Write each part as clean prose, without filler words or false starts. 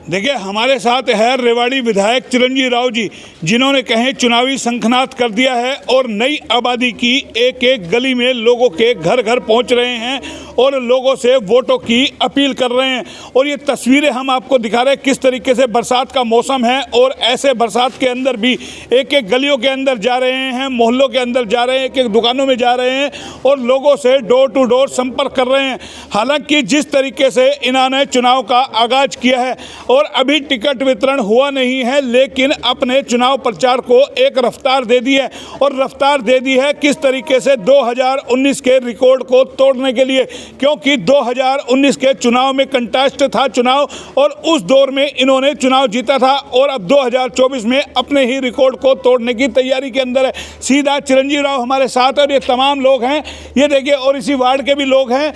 देखिए, हमारे साथ है रेवाड़ी विधायक चिरंजीव राव जी, जिन्होंने कहें चुनावी शंखनाद कर दिया है और नई आबादी की एक एक गली में लोगों के घर घर पहुंच रहे हैं और लोगों से वोटों की अपील कर रहे हैं। और ये तस्वीरें हम आपको दिखा रहे हैं किस तरीके से बरसात का मौसम है और ऐसे बरसात के अंदर भी एक एक गलियों के अंदर जा रहे हैं, मोहल्लों के अंदर जा रहे हैं, एक एक दुकानों में जा रहे हैं और लोगों से डोर टू डोर संपर्क कर रहे हैं। हालांकि जिस तरीके से इन्होंने चुनाव का आगाज किया है और अभी टिकट वितरण हुआ नहीं है, लेकिन अपने चुनाव प्रचार को एक रफ्तार दे दी है और रफ्तार दे दी है किस तरीके से 2019 के रिकॉर्ड को तोड़ने के लिए, क्योंकि 2019 के चुनाव में कंटेस्ट था चुनाव और उस दौर में इन्होंने चुनाव जीता था और अब 2024 में अपने ही रिकॉर्ड को तोड़ने की तैयारी के अंदर है। सीधा चिरंजीव राव हमारे साथ और ये तमाम लोग हैं, ये देखिए, और इसी वार्ड के भी लोग हैं।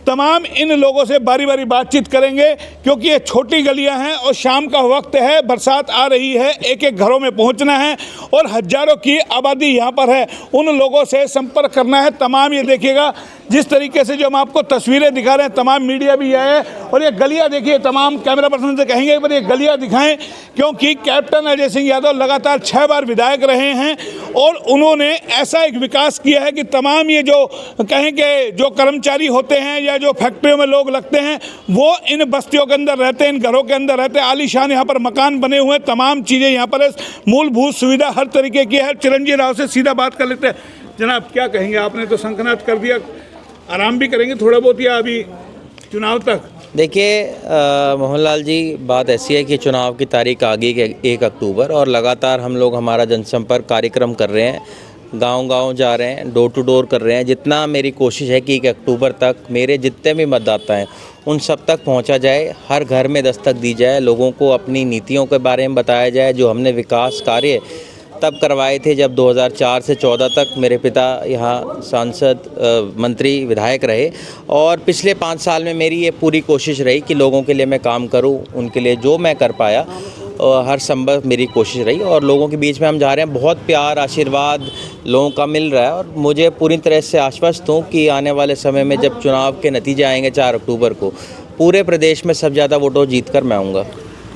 तमाम इन लोगों से बारी बारी बातचीत करेंगे क्योंकि ये छोटी गलियां हैं और शाम का वक्त है, बरसात आ रही है, एक एक घरों में पहुंचना है और हजारों की आबादी यहां पर है, उन लोगों से संपर्क करना है। तमाम ये देखिएगा जिस तरीके से जो हम आपको तस्वीरें दिखा रहे हैं, तमाम मीडिया भी है और ये गलियां देखिए, तमाम कैमरा पर्सन से कहेंगे पर ये गलियां दिखाएं क्योंकि कैप्टन अजय सिंह यादव लगातार 6 बार विधायक रहे हैं और उन्होंने ऐसा एक विकास किया है कि तमाम ये जो कहेंगे जो कर्मचारी होते हैं या जो फैक्ट्रियों में लोग लगते हैं वो इन बस्तियों के अंदर रहते हैं, इन घरों के अंदर रहते हैं। आलीशान यहाँ पर मकान बने हुए हैं, तमाम चीज़ें यहाँ पर मूलभूत सुविधा हर तरीके की है। चिरंजीव राव से सीधा बात कर लेते हैं। जनाब, क्या कहेंगे? आपने तो शंखनाद कर दिया, आराम भी करेंगे थोड़ा बहुत या अभी चुनाव तक? देखिए मोहनलाल जी, बात ऐसी है कि चुनाव की तारीख आ गई 1 अक्टूबर और लगातार हम लोग हमारा जनसंपर्क कार्यक्रम कर रहे हैं, गांव-गांव जा रहे हैं, डोर टू डोर कर रहे हैं। जितना मेरी कोशिश है कि 1 अक्टूबर तक मेरे जितने भी मतदाता हैं उन सब तक पहुंचा जाए, हर घर में दस्तक दी जाए, लोगों को अपनी नीतियों के बारे में बताया जाए। जो हमने विकास कार्य तब करवाए थे जब 2004 से 14 तक मेरे पिता यहाँ सांसद, मंत्री, विधायक रहे और पिछले 5 साल में मेरी ये पूरी कोशिश रही कि लोगों के लिए मैं काम करूँ, उनके लिए जो मैं कर पाया हर संभव मेरी कोशिश रही और लोगों के बीच में हम जा रहे हैं। बहुत प्यार, आशीर्वाद लोगों का मिल रहा है और मुझे पूरी तरह से आश्वस्त हूँ कि आने वाले समय में जब चुनाव के नतीजे आएंगे 4 अक्टूबर को, पूरे प्रदेश में सबसे ज़्यादा वोटों जीत कर मैं आऊँगा।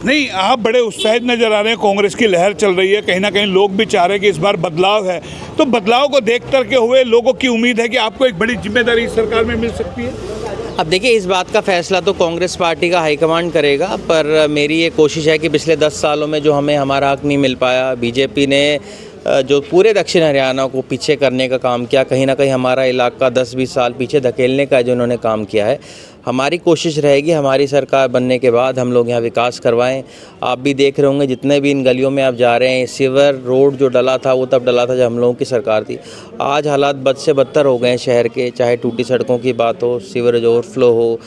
नहीं, आप बड़े उत्साहित नज़र आ रहे हैं, कांग्रेस की लहर चल रही है, कहीं ना कहीं लोग भी चाह रहे हैं कि इस बार बदलाव है, तो बदलाव को देख करके हुए लोगों की उम्मीद है कि आपको एक बड़ी जिम्मेदारी इस सरकार में मिल सकती है। अब देखिए, इस बात का फैसला तो कांग्रेस पार्टी का हाईकमांड करेगा, पर मेरी ये कोशिश है कि पिछले 10 सालों में जो हमें हमारा हक नहीं मिल पाया, बीजेपी ने जो पूरे दक्षिण हरियाणा को पीछे करने का काम किया, कहीं ना कहीं हमारा इलाका 10-20 साल पीछे धकेलने का जो उन्होंने काम किया है, हमारी कोशिश रहेगी हमारी सरकार बनने के बाद हम लोग यहाँ विकास करवाएं। आप भी देख रहे होंगे जितने भी इन गलियों में आप जा रहे हैं, सीवर रोड जो डला था वो तब डला था जब हम लोगों की सरकार थी। आज हालात बद से बदतर हो गए हैं शहर के, चाहे टूटी सड़कों की बात हो, सीवरेज ओवरफ्लो हो,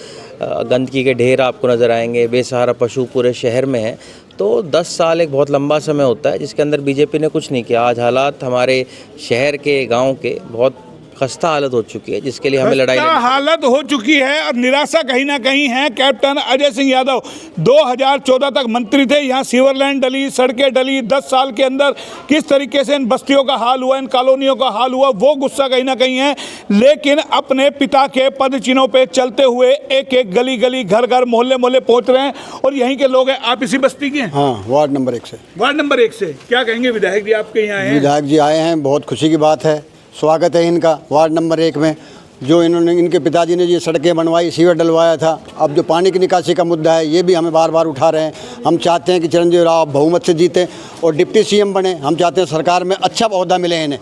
गंदगी के ढेर आपको नज़र आएंगे, बेसहारा पशु पूरे शहर में हैं। तो 10 साल एक बहुत लंबा समय होता है जिसके अंदर बीजेपी ने कुछ नहीं किया। आज हालात हमारे शहर के, गांव के बहुत खस्ता हालत हो चुकी है, जिसके लिए हमें लड़ाई हालत हो चुकी है और निराशा कहीं ना कहीं है। कैप्टन अजय सिंह यादव 2014 तक मंत्री थे, यहाँ सीवरलैंड डली, सड़कें डली, 10 साल के अंदर किस तरीके से इन बस्तियों का हाल हुआ, इन कॉलोनियों का हाल हुआ, वो गुस्सा कहीं ना कहीं है। लेकिन अपने पिता के पद चिन्हों पे चलते हुए एक एक गली गली, घर घर, मोहल्ले मोहल्ले पहुंच रहे हैं और यहीं के लोग हैं। आप इसी बस्ती के हैं? हाँ, वार्ड नंबर 1 से। वार्ड नंबर 1 से क्या कहेंगे? विधायक जी आपके यहाँ हैं? विधायक जी आए हैं, बहुत खुशी की बात है, स्वागत है इनका वार्ड नंबर 1 में। जो इन्होंने, इनके पिताजी ने ये सड़कें बनवाई, सीवर डलवाया था, अब जो पानी की निकासी का मुद्दा है ये भी हमें बार बार उठा रहे हैं। हम चाहते हैं कि चिरंजीव राव बहुमत से जीते और डिप्टी सीएम बने। हम चाहते हैं सरकार में अच्छा ओहदा मिले इन्हें,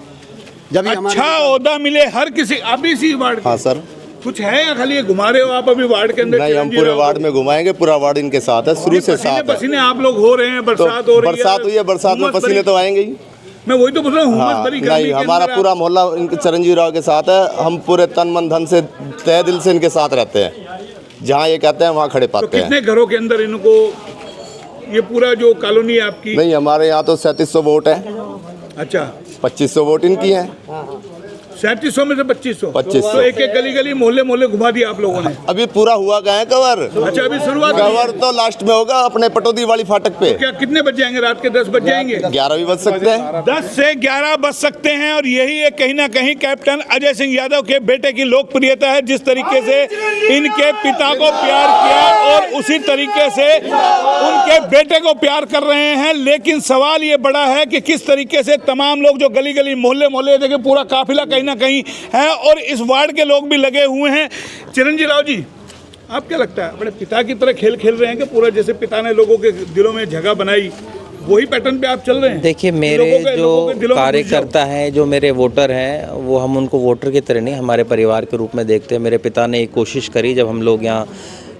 जब अच्छा ओहदा मिले हर किसी। अभी इसी वार्ड? हाँ सर। कुछ है या खाली घुमा रहे हो आप अभी वार्ड के अंदर? नहीं, हम पूरे वार्ड में घुमाएंगे, पूरा वार्ड इनके साथ है, शुरू से साथ है। पसीने आप लोग हो रहे हैं, बरसात हो रही है, बरसात हुई है, बरसात में पसीने तो आएंगे ही। मैं वही तो पूछ रहा हूँ। हाँ, नहीं, हमारा पूरा मोहल्ला इनके चिरंजीव राव के साथ है। हम पूरे तन मन धन से, तहे दिल से इनके साथ रहते हैं, जहाँ ये कहते हैं वहाँ खड़े पाते हैं। कितने घरों के अंदर इनको ये पूरा जो कॉलोनी है आपकी? नहीं, हमारे यहाँ तो 3700 वोट है। अच्छा, 2500 वोट इनकी हैं। 3700 में से 2500। 2500। तो एक एक गली गली मोहल्ले मोहल्ले घुमा दिया आप लोगों ने। अभी पूरा हुआ कहाँ है कवर? अच्छा, अभी शुरुआत हुई है। कवर तो लास्ट में होगा अपने पटौदी वाली फाटक पे। क्या कितने बज जाएंगे? रात के 10 बज जाएंगे? 11 भी बज सकते हैं। 10 से 11 बज सकते हैं। और यही एक कहीं ना कहीं कैप्टन अजय सिंह यादव के बेटे की लोकप्रियता है, जिस तरीके से इनके पिता को प्यार किया और उसी तरीके से उनके बेटे को प्यार कर रहे हैं। लेकिन सवाल ये बड़ा है कि किस तरीके से तमाम लोग जो गली गली मोहल्ले मोहल्ले देखिए पूरा काफिला कहीं ना कहीं है और इस वार्ड के लोग भी लगे हुए हैं। चिरंजीव राव जी, आप क्या लगता है, अपने पिता की तरह खेल खेल रहे हैं कि पूरा जैसे पिता ने लोगों के दिलों में जगह बनाई वही पैटर्न पे आप चल रहे हैं? देखिए, मेरे जो कार्यकर्ता हैं, जो मेरे वोटर हैं, वो हम उनको वोटर की तरह नहीं हमारे परिवार के रूप में देखते हैं। मेरे पिता ने एक कोशिश करी, जब हम लोग यहाँ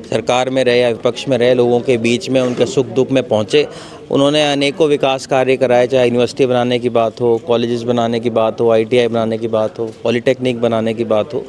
सरकार में रहे या विपक्ष में रहे, लोगों के बीच में उनके सुख दुख में पहुँचे। उन्होंने अनेकों विकास कार्य कराए, चाहे यूनिवर्सिटी बनाने की बात हो, कॉलेजेस बनाने की बात हो, ITI बनाने की बात हो, पॉलीटेक्निक बनाने की बात हो।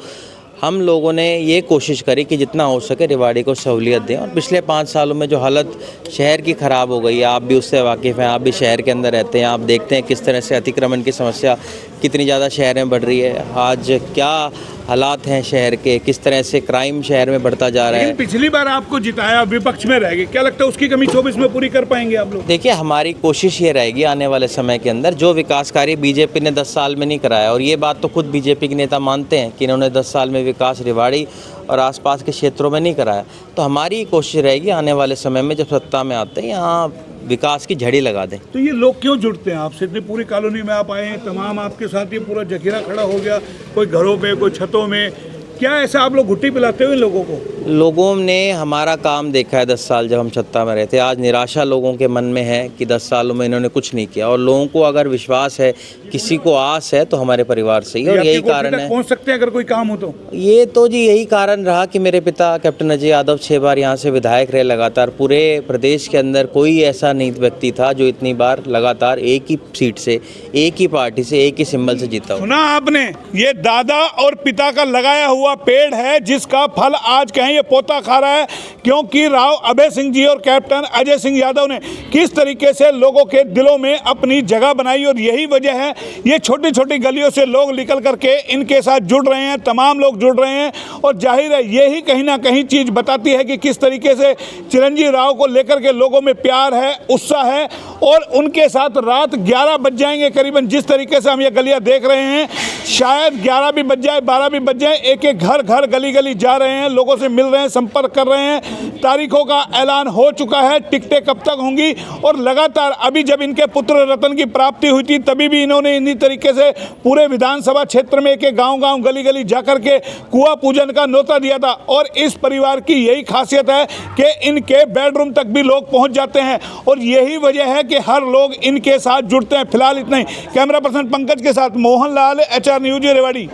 हम लोगों ने ये कोशिश करी कि जितना हो सके रेवाड़ी को सहूलियत दें। और पिछले 5 सालों में जो हालत शहर की ख़राब हो गई है, आप भी उससे वाकिफ़ हैं, आप भी शहर के अंदर रहते हैं, आप देखते हैं किस तरह से अतिक्रमण की समस्या कितनी ज़्यादा शहर में बढ़ रही है। आज क्या हालात हैं शहर के, किस तरह से क्राइम शहर में बढ़ता जा रहा है। लेकिन पिछली बार आपको जिताया, विपक्ष में रह गए, क्या लगता है उसकी कमी 24 में पूरी कर पाएंगे आप लोग? देखिए, हमारी कोशिश ये रहेगी आने वाले समय के अंदर, जो विकास कार्य बीजेपी ने 10 साल में नहीं कराया, और ये बात तो खुद बीजेपी के नेता मानते हैं कि इन्होंने 10 साल में विकास रेवाड़ी और आसपास के क्षेत्रों में नहीं कराया, तो हमारी कोशिश रहेगी आने वाले समय में जब सत्ता में आते हैं यहाँ विकास की झड़ी लगा दें। तो ये लोग क्यों जुड़ते हैं आपसे? इतनी पूरी कॉलोनी में आप आए हैं, तमाम आपके साथ ये पूरा जखीरा खड़ा हो गया, कोई घरों पे, कोई छतों में, क्या ऐसा आप लोग घुट्टी पिलाते हो इन लोगों को? लोगों ने हमारा काम देखा है 10 साल जब हम सत्ता में रहते। आज निराशा लोगों के मन में है कि 10 सालों में इन्होंने कुछ नहीं किया, और लोगों को अगर विश्वास है, किसी को आस है, तो हमारे परिवार से ही, और यही कारण है। पहुंच सकते हैं अगर कोई काम हो तो? ये तो जी यही कारण रहा कि मेरे पिता कैप्टन अजय यादव 6 बार यहाँ से विधायक रहे लगातार। पूरे प्रदेश के अंदर कोई ऐसा नहीं व्यक्ति था जो इतनी बार लगातार एक ही सीट से, एक ही पार्टी से, एक ही सिंबल से जीता हो। सुना आपने, ये दादा और पिता का लगाया हुआ पेड़ है जिसका फल आज कहें ये पोता खा रहा है, क्योंकि राव अभय सिंह जी और कैप्टन अजय सिंह यादव ने किस तरीके से लोगों के दिलों में अपनी जगह बनाई। और यही वजह है, ये छोटी छोटी गलियों से लोग निकल करके इनके साथ जुड़ रहे हैं, तमाम लोग जुड़ रहे हैं। और जाहिर है यही कहीं ना कहीं चीज़ बताती है कि किस तरीके से चिरंजीव राव को लेकर के लोगों में प्यार है, उत्साह है। और उनके साथ रात 11 बज जाएंगे करीबन, जिस तरीके से हम ये गलियां देख रहे हैं, शायद 11 भी बज जाए, 12 भी बज जाए, एक एक घर घर गली गली जा रहे हैं, लोगों से मिल रहे हैं, संपर्क कर रहे हैं। तारीखों का ऐलान हो चुका है, टिकटें कब तक होंगी। और लगातार अभी जब इनके पुत्र रतन की प्राप्ति हुई थी, तभी भी इन्होंने इन्हीं तरीके से पूरे विधानसभा क्षेत्र में एक एक गाँव गली गली जा करके कुआं पूजन का न्योता दिया था। और इस परिवार की यही खासियत है कि इनके बेडरूम तक भी लोग पहुंच जाते हैं, और यही वजह है कि हर लोग इनके साथ जुड़ते हैं। फिलहाल इतना ही। कैमरा पर्सन पंकज के साथ मोहन लाल, HR न्यूज रेवाड़ी।